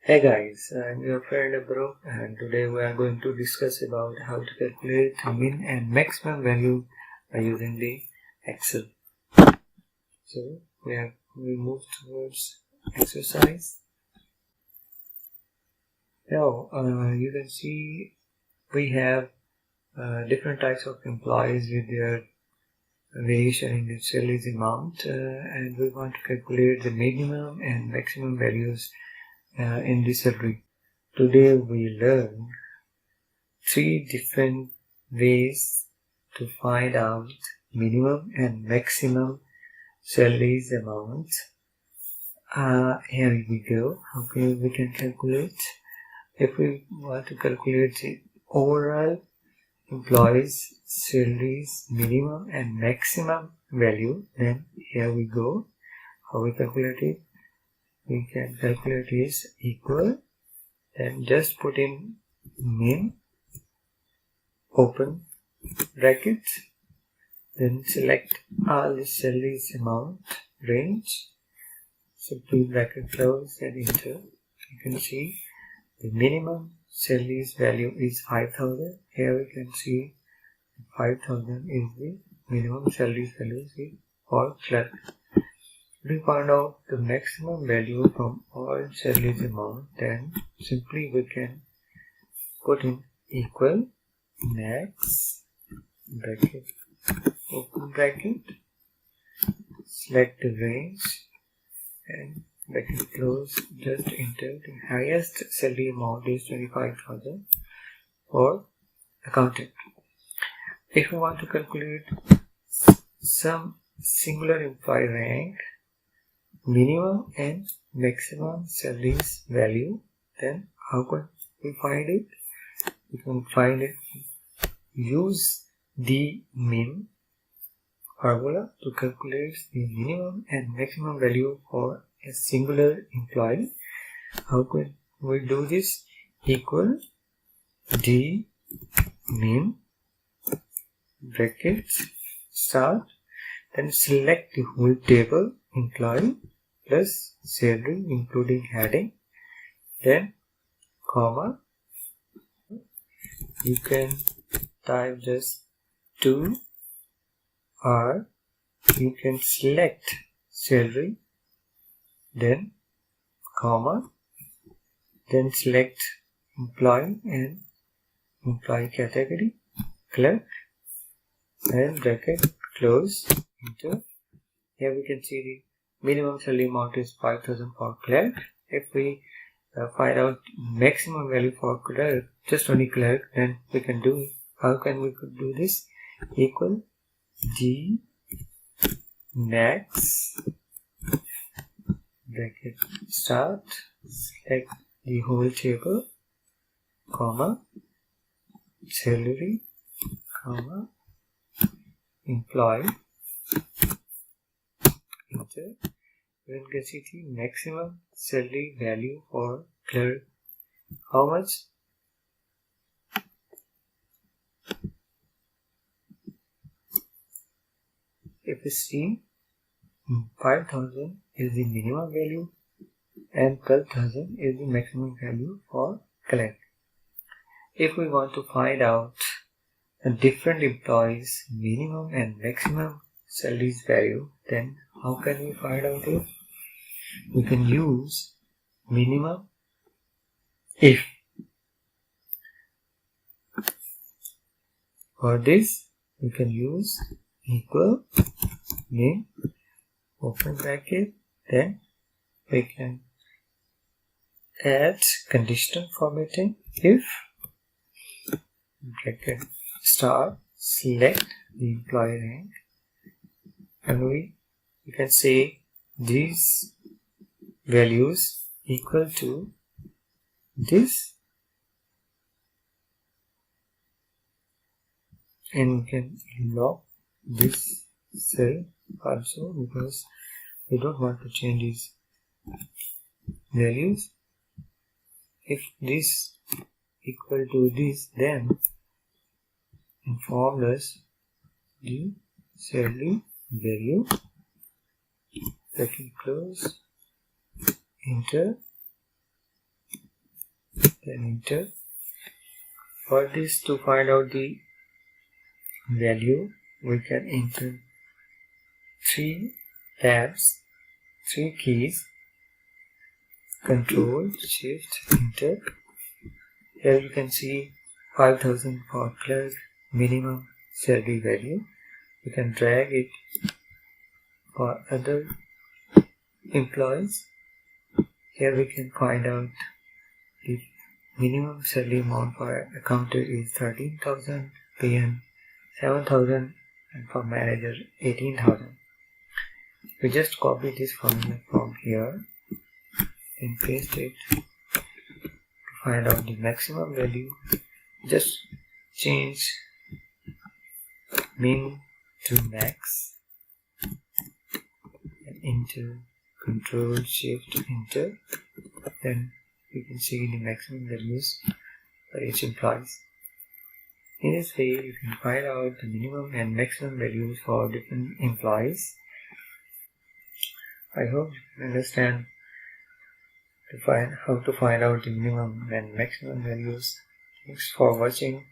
Hey guys, I'm your friend Bro, and today we are going to discuss about how to calculate the min and maximum value by using the Excel. So we move towards exercise. Now you can see we have different types of employees with their variation in the salaries amount, and we want to calculate the minimum and maximum values in the salary. Today we learn 3 different ways to find out minimum and maximum salaries amounts. Here we go. Okay, we can calculate. If we want to calculate the overall employees salaries minimum and maximum value, then here we go. How we calculate it? We can calculate is equal, then just put in min, open bracket, then select all the salaries amount range, simply bracket close and enter. You can see the minimum salaries value is 5,000. Here we can see 5,000 is the minimum salaries value for clerk. We find out the maximum value from all salaries amount, then simply we can put in equal max bracket, open bracket, select the range and bracket close, just enter. The highest salary amount is 25,000 for accountant. If you want to calculate some singular employee rank, minimum and maximum salaries value, then how can we find it? We can find it. Use the min formula to calculate the minimum and maximum value for a singular employee. How can we do this? Equal d min bracket start, then select the whole table employee plus salary including heading, then comma. You can type just 2, or you can select salary, then comma, then select employee and employee category, clerk, and bracket close, enter. Here we can see the minimum salary amount is 5,000 for clerk. If we find out maximum value for clerk, just only clerk, then we can do it. How can we could do this? Equal d max bracket start, select the whole table, comma, salary, comma, employee, enter. We can see the maximum salary value for clerk. How much? If we see 5,000 is the minimum value and 12,000 is the maximum value for clerk. If we want to find out a different employees minimum and maximum salaries value, then how can we find out it? We can use minimum if. For this we can use equal min, open bracket, then we can add conditional formatting if bracket start, select the employee rank, and we can say these values equal to this, and we can lock this cell also because we don't want to change these values. If this equal to this, then inform us the salary value, bracket close, enter. then enter. For this, to find out the value, we can enter 3 tabs, 3 keys, Control, Shift, Enter. Here you can see 5,000 for clerk, minimum salary value. You can drag it for other employees. Here we can find out the minimum salary amount for accountant is 13,000, PM 7,000, and for manager 18,000. We just copy this formula from here and paste it. To find out the maximum value, just change min to max and enter. Control Shift Enter. Then you can see the maximum values for each employees. In this way, you can find out the minimum and maximum values for different employees. I hope you can understand how to find out the minimum and maximum values. Thanks for watching.